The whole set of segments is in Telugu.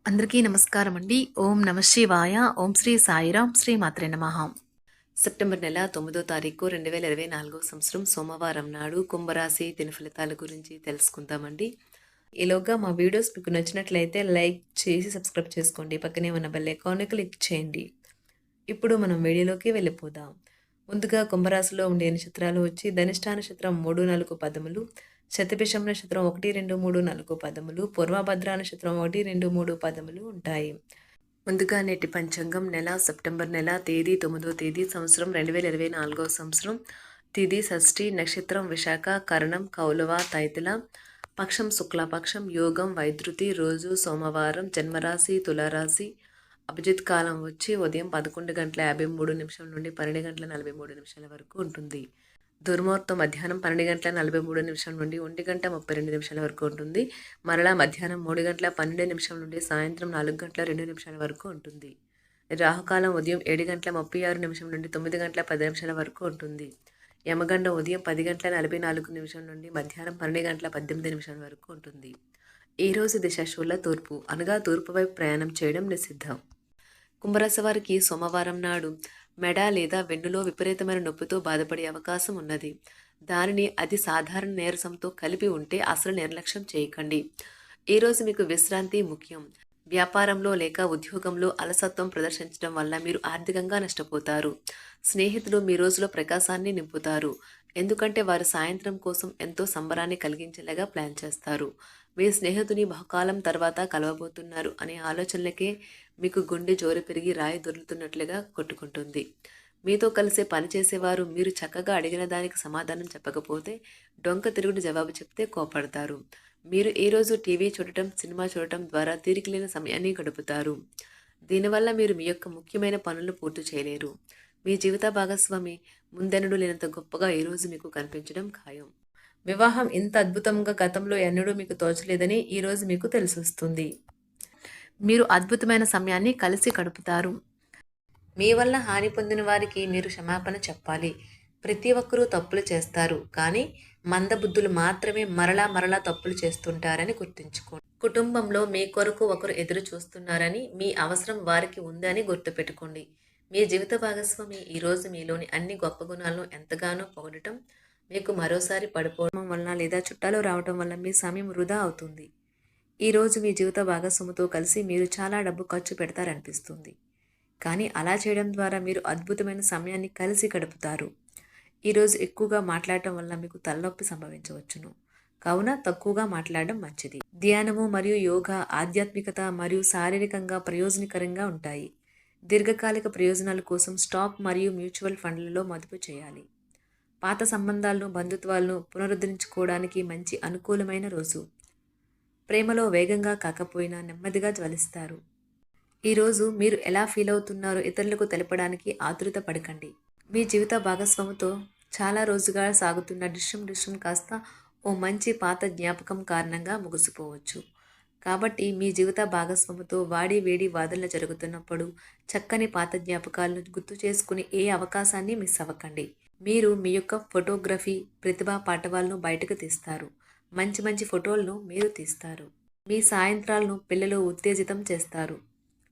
అందరికీ నమస్కారం అండి. ఓం నమ శివాయ. ఓం శ్రీ సాయిరాం. శ్రీ మాత్రే నమః. సెప్టెంబర్ నెల 9వ తారీఖు 2024 సంవత్సరం సోమవారం నాడు కుంభరాశి దిన ఫలితాల గురించి తెలుసుకుందామండి. ఈలోగా మా వీడియోస్ మీకు నచ్చినట్లయితే లైక్ చేసి సబ్స్క్రైబ్ చేసుకోండి. పక్కనే ఉన్న బెల్ ఐకాన్ని క్లిక్ చేయండి. ఇప్పుడు మనం వీడియోలోకి వెళ్ళిపోదాం. ముందుగా కుంభరాశిలో ఉండే నక్షత్రాలు వచ్చి ధనిష్ఠా నక్షత్రం 3, 4 పదములు, శతభిషం నక్షత్రం 1, 2, 3, 4 పదములు, పూర్వభద్ర నక్షత్రం 1, 2, 3 పదములు ఉంటాయి. ముందుగా నేటి పంచాంగం నెల సెప్టెంబర్ నెల తేదీ 9వ తేదీ సంవత్సరం 2024 సంవత్సరం తిథి షష్ఠి నక్షత్రం విశాఖ కరణం కౌలవ తైతుల పక్షం శుక్లపక్షం యోగం వైద్యుతి రోజు సోమవారం జన్మరాశి తులారాశి అభిజిత్ కాలం వచ్చి ఉదయం 11:53 నుండి 12:43 వరకు ఉంటుంది. దుర్ముహూర్తం మధ్యాహ్నం 12:43 నుండి 1:32 వరకు ఉంటుంది. మరలా మధ్యాహ్నం 3:12 నుండి సాయంత్రం 4:02 వరకు ఉంటుంది. రాహుకాలం ఉదయం 7:36 నుండి 9:10 వరకు ఉంటుంది. యమగండం ఉదయం 10:44 నుండి మధ్యాహ్నం 12:18 వరకు ఉంటుంది. ఈ రోజు దిశ శూల తూర్పు అనగా తూర్పు వైపు ప్రయాణం చేయడం నిషిద్ధం. కుంభరాశి వారికి సోమవారం నాడు మెడ లేదా వెన్నులో విపరీతమైన నొప్పితో బాధపడే అవకాశం ఉన్నది. దానిని అది సాధారణ నీరసంతో కలిపి ఉంటే అసలు నిర్లక్ష్యం చేయకండి. ఈరోజు మీకు విశ్రాంతి ముఖ్యం. వ్యాపారంలో లేక ఉద్యోగంలో అలసత్వం ప్రదర్శించడం వల్ల మీరు ఆర్థికంగా నష్టపోతారు. స్నేహితులు మీ రోజులో ప్రకాశాన్ని నింపుతారు. ఎందుకంటే వారు సాయంత్రం కోసం ఎంతో సంబరాన్ని కలిగించేలాగా ప్లాన్ చేస్తారు. మీ స్నేహితుని బహుకాలం తర్వాత కలవబోతున్నారు అనే ఆలోచనలకే మీకు గుండె జోరు పెరిగి రాయి దొరుకుతున్నట్లుగా కొట్టుకుంటుంది. మీతో కలిసే పనిచేసేవారు మీరు చక్కగా అడిగిన దానికి సమాధానం చెప్పకపోతే డొంక తిరుగుడు జవాబు చెప్తే కోపడతారు. మీరు ఈరోజు టీవీ చూడటం సినిమా చూడటం ద్వారా తీరికలేని సమయాన్ని గడుపుతారు. దీనివల్ల మీరు మీ యొక్క ముఖ్యమైన పనులను పూర్తి చేయలేరు. మీ జీవిత భాగస్వామి ముందెన్నడూ లేనంత గొప్పగా ఈరోజు మీకు కనిపించడం ఖాయం. వివాహం ఇంత అద్భుతంగా గతంలో ఎన్నడూ మీకు తోచలేదని ఈరోజు మీకు తెలిసొస్తుంది. మీరు అద్భుతమైన సమయాన్ని కలిసి గడుపుతారు. మీ వల్ల హాని పొందిన వారికి మీరు క్షమాపణ చెప్పాలి. ప్రతి ఒక్కరూ తప్పులు చేస్తారు, కానీ మందబుద్ధులు మాత్రమే మరలా తప్పులు చేస్తుంటారని గుర్తుంచుకోండి. కుటుంబంలో మీ కొరకు ఒకరు ఎదురు చూస్తున్నారని, మీ అవసరం వారికి ఉందని గుర్తుపెట్టుకోండి. మీ జీవిత భాగస్వామి ఈరోజు మీలోని అన్ని గొప్ప గుణాలను ఎంతగానో పొగడటం మీకు మరోసారి పడిపోవడం వలన లేదా చుట్టాలు రావడం వల్ల మీ సమయం వృధా అవుతుంది. ఈరోజు మీ జీవిత భాగస్వామితో కలిసి మీరు చాలా డబ్బు ఖర్చు పెడతారనిపిస్తుంది, కానీ అలా చేయడం ద్వారా మీరు అద్భుతమైన సమయాన్ని కలిసి గడుపుతారు. ఈరోజు ఎక్కువగా మాట్లాడటం వల్ల మీకు తలనొప్పి సంభవించవచ్చును, కావున తక్కువగా మాట్లాడడం మంచిది. ధ్యానము మరియు యోగా ఆధ్యాత్మికత మరియు శారీరకంగా ప్రయోజనకరంగా ఉంటాయి. దీర్ఘకాలిక ప్రయోజనాల కోసం స్టాక్ మరియు మ్యూచువల్ ఫండ్లలో మదుపు చేయాలి. పాత సంబంధాలను బంధుత్వాలను పునరుద్ధరించుకోవడానికి మంచి అనుకూలమైన రోజు. ప్రేమలో వేగంగా కాకపోయినా నెమ్మదిగా జ్వలిస్తారు. ఈరోజు మీరు ఎలా ఫీల్ అవుతున్నారో ఇతరులకు తెలపడానికి ఆతృత పడకండి. మీ జీవిత భాగస్వామితో చాలా రోజుగా సాగుతున్న డిస్కషన్ కాస్త ఓ మంచి పాత జ్ఞాపకం కారణంగా ముగిసిపోవచ్చు. కాబట్టి మీ జీవిత భాగస్వామితో వాడి వేడి వాదనలు జరుగుతున్నప్పుడు చక్కని పాత జ్ఞాపకాలను గుర్తు చేసుకుని ఏ అవకాశాన్ని మిస్ అవ్వకండి. మీరు మీ యొక్క ఫోటోగ్రఫీ ప్రతిభా పాటవాలను బయటకు తీస్తారు. మంచి ఫోటోలను మీరు తీస్తారు. మీ సాయంత్రాలను పిల్లలు ఉత్తేజితం చేస్తారు.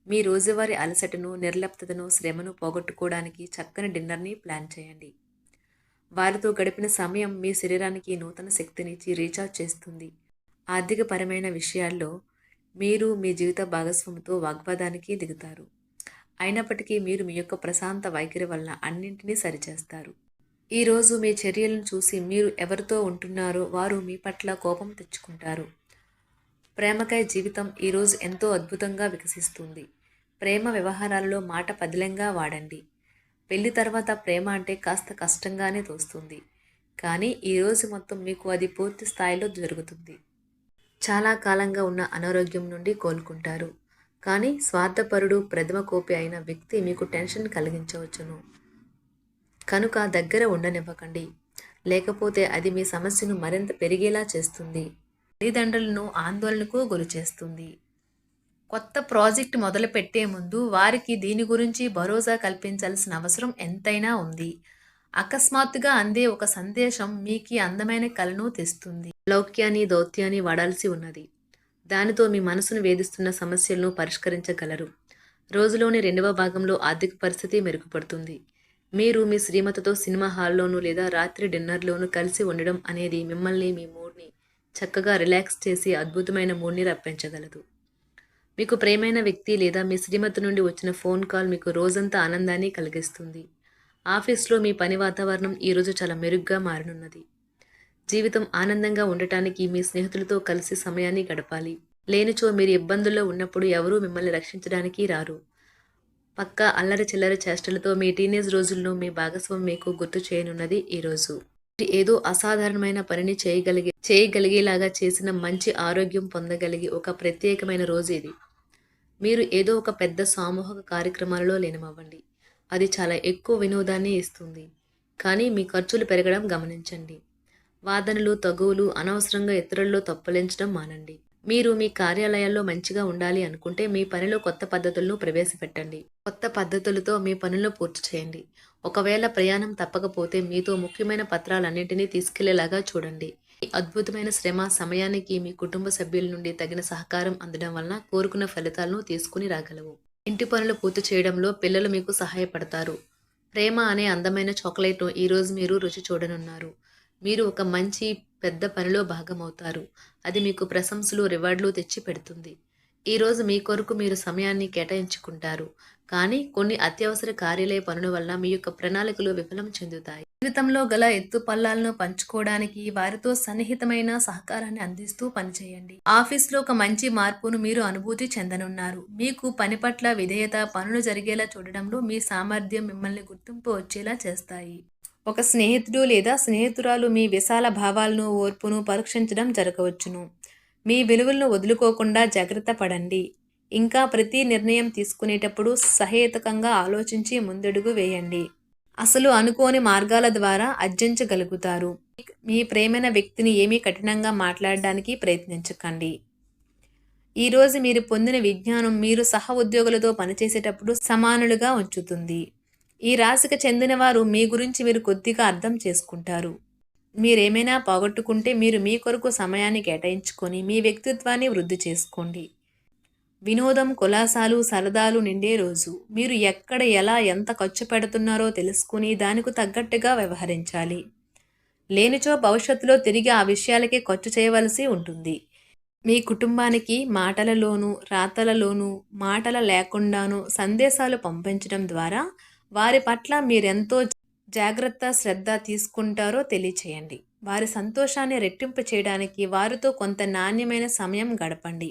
మీ రోజువారీ అలసటను నిర్లిప్తతను శ్రమను పోగొట్టుకోవడానికి చక్కని డిన్నర్ని ప్లాన్ చేయండి. వారితో గడిపిన సమయం మీ శరీరానికి నూతన శక్తినిచ్చి రీఛార్జ్ చేస్తుంది. ఆర్థికపరమైన విషయాల్లో మీరు మీ జీవిత భాగస్వామితో వాగ్వాదానికి దిగుతారు. అయినప్పటికీ మీరు మీ యొక్క ప్రశాంత వైఖరి వలన అన్నింటినీ సరిచేస్తారు. ఈరోజు మీ చర్యలను చూసి మీరు ఎవరితో ఉంటున్నారో వారు మీ పట్ల కోపం తెచ్చుకుంటారు. ప్రేమకై జీవితం ఈరోజు ఎంతో అద్భుతంగా వికసిస్తుంది. ప్రేమ వ్యవహారాలలో మాట పదిలంగా వాడండి. పెళ్లి తర్వాత ప్రేమ అంటే కాస్త కష్టంగానే తోస్తుంది, కానీ ఈరోజు మొత్తం మీకు అది పూర్తి స్థాయిలో జరుగుతుంది. చాలా కాలంగా ఉన్న అనారోగ్యం నుండి కోలుకుంటారు, కానీ స్వార్థపరుడు ప్రథమ కోపి అయిన వ్యక్తి మీకు టెన్షన్ కలిగించవచ్చును. కనుక దగ్గర ఉండనివ్వకండి, లేకపోతే అది మీ సమస్యను మరింత పెరిగేలా చేస్తుంది. తల్లిదండ్రులను ఆందోళనకు గురి చేస్తుంది. కొత్త ప్రాజెక్ట్ మొదలు పెట్టే ముందు వారికి దీని గురించి భరోసా కల్పించాల్సిన అవసరం ఎంతైనా ఉంది. అకస్మాత్తుగా అందే ఒక సందేశం మీకు అందమైన కలను తెస్తుంది. లౌక్యాన్ని దౌత్యాన్ని వాడాల్సి ఉన్నది. దానితో మీ మనసును వేధిస్తున్న సమస్యలను పరిష్కరించగలరు. రోజులోని రెండవ భాగంలో ఆర్థిక పరిస్థితి మెరుగుపడుతుంది. మీరు మీ శ్రీమతితో సినిమా హాల్లోనూ లేదా రాత్రి డిన్నర్లోనూ కలిసి ఉండడం అనేది మిమ్మల్ని మీ మూడ్ని చక్కగా రిలాక్స్ చేసి అద్భుతమైన మూడ్ని రప్పించగలదు. మీకు ప్రియమైన వ్యక్తి లేదా మీ శ్రీమతి నుండి వచ్చిన ఫోన్ కాల్ మీకు రోజంతా ఆనందాన్ని కలిగిస్తుంది. ఆఫీస్లో మీ పని వాతావరణం ఈరోజు చాలా మెరుగ్గా మారనున్నది. జీవితం ఆనందంగా ఉండటానికి మీ స్నేహితులతో కలిసి సమయాన్ని గడపాలి. లేనిచో మీరు ఇబ్బందుల్లో ఉన్నప్పుడు ఎవరూ మిమ్మల్ని రక్షించడానికి రారు. పక్కా అల్లరి చిల్లరి చేష్టలతో మీ టీనేజ్ రోజుల్లో మీ భాగస్వామి మీకు గుర్తు చేయనున్నది ఈరోజు. ఏదో అసాధారణమైన పనిని చేయగలిగేలాగా చేసిన మంచి ఆరోగ్యం పొందగలిగి ఒక ప్రత్యేకమైన రోజు ఇది. మీరు ఏదో ఒక పెద్ద సామూహిక కార్యక్రమాలలో లీనమవ్వండి. అది చాలా ఎక్కువ వినోదాన్ని ఇస్తుంది. కానీ మీ ఖర్చులు పెరగడం గమనించండి. వాదనలు తగువులు అనవసరంగా ఇతరుల్లో తప్పులించడం మానండి. మీరు మీ కార్యాలయాల్లో మంచిగా ఉండాలి అనుకుంటే మీ పనిలో కొత్త పద్ధతులను ప్రవేశపెట్టండి. కొత్త పద్ధతులతో మీ పనులను పూర్తి చేయండి. ఒకవేళ ప్రయాణం తప్పకపోతే మీతో ముఖ్యమైన పత్రాలన్నింటినీ తీసుకెళ్లేలాగా చూడండి. ఈ అద్భుతమైన శ్రమ సమయానికి మీ కుటుంబ సభ్యుల నుండి తగిన సహకారం అందడం వలన కోరుకున్న ఫలితాలను తీసుకుని రాగలవు. ఇంటి పనులు పూర్తి చేయడంలో పిల్లలు మీకు సహాయపడతారు. ప్రేమ అనే అందమైన చాక్లెట్ను ఈరోజు మీరు రుచి చూడనున్నారు. మీరు ఒక మంచి పెద్ద పనిలో భాగమవుతారు. అది మీకు ప్రశంసలు రివార్డులు తెచ్చి పెడుతుంది. ఈరోజు మీ కొరకు మీరు సమయాన్ని కేటాయించుకుంటారు. కానీ కొన్ని అత్యవసర కార్యాలయ పనుల వల్ల మీ యొక్క ప్రణాళికలు విఫలం చెందుతాయి. జీవితంలో గల ఎత్తు పల్లాలను పంచుకోవడానికి వారితో సన్నిహితమైన సహకారాన్ని అందిస్తూ పనిచేయండి. ఆఫీస్లో ఒక మంచి మార్పును మీరు అనుభూతి చెందనున్నారు. మీకు పని పట్ల విధేయత, పనులు జరిగేలా చూడడంలో మీ సామర్థ్యం మిమ్మల్ని గుర్తింపు వచ్చేలా చేస్తాయి. ఒక స్నేహితుడు లేదా స్నేహితురాలు మీ విశాల భావాలను, ఓర్పును పరీక్షించడం జరగవచ్చును. మీ విలువలను వదులుకోకుండా జాగ్రత్త పడండి. ఇంకా ప్రతి నిర్ణయం తీసుకునేటప్పుడు సహేతుకంగా ఆలోచించి ముందడుగు వేయండి. అసలు అనుకోని మార్గాల ద్వారా అర్జించగలుగుతారు. మీ ప్రేమైన వ్యక్తిని ఏమీ కఠినంగా మాట్లాడడానికి ప్రయత్నించకండి. ఈరోజు మీరు పొందిన విజ్ఞానం మీరు సహ ఉద్యోగులతో పనిచేసేటప్పుడు సమానులుగా ఉంచుతుంది. ఈ రాశికి చెందిన వారు మీ గురించి మీరు కొద్దిగా అర్థం చేసుకుంటారు. మీరేమైనా పోగొట్టుకుంటే మీరు మీ కొరకు సమయాన్ని కేటాయించుకొని మీ వ్యక్తిత్వాన్ని వృద్ధి చేసుకోండి. వినోదం, కులాసాలు, సరదాలు నిండే రోజు. మీరు ఎక్కడ, ఎలా, ఎంత ఖర్చు పెడుతున్నారో తెలుసుకుని దానికి తగ్గట్టుగా వ్యవహరించాలి. లేనిచో భవిష్యత్తులో తిరిగి ఆ విషయాలకే ఖర్చు చేయవలసి ఉంటుంది. మీ కుటుంబానికి మాటలలోనూ, రాతలలోనూ, మాటల లేకుండానూ సందేశాలు పంపించడం ద్వారా వారి పట్ల మీరెంతో జాగ్రత్త, శ్రద్ధ తీసుకుంటారో తెలియచేయండి. వారి సంతోషాన్ని రెట్టింపు చేయడానికి వారితో కొంత నాణ్యమైన సమయం గడపండి.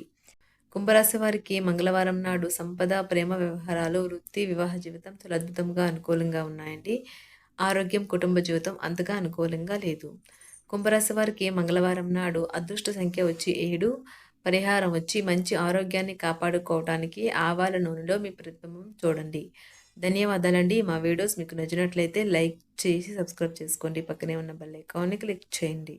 కుంభరాశి వారికి మంగళవారం నాడు సంపద, ప్రేమ వ్యవహారాలు, వృత్తి, వివాహ జీవితం చాలా అద్భుతంగా అనుకూలంగా ఉన్నాయండి. ఆరోగ్యం, కుటుంబ జీవితం అంతగా అనుకూలంగా లేదు. కుంభరాశి వారికి మంగళవారం నాడు అదృష్ట సంఖ్య వచ్చి 7, పరిహారం వచ్చి మంచి ఆరోగ్యాన్ని కాపాడుకోవడానికి ఆవాల నూనెలో మీ ప్రతిబింబం చూడండి. ధన్యవాదాలండి. మా వీడియోస్ మీకు నచ్చినట్లయితే లైక్ చేసి సబ్స్క్రైబ్ చేసుకోండి. పక్కనే ఉన్న బెల్ ఐకాన్ని క్లిక్ చేయండి.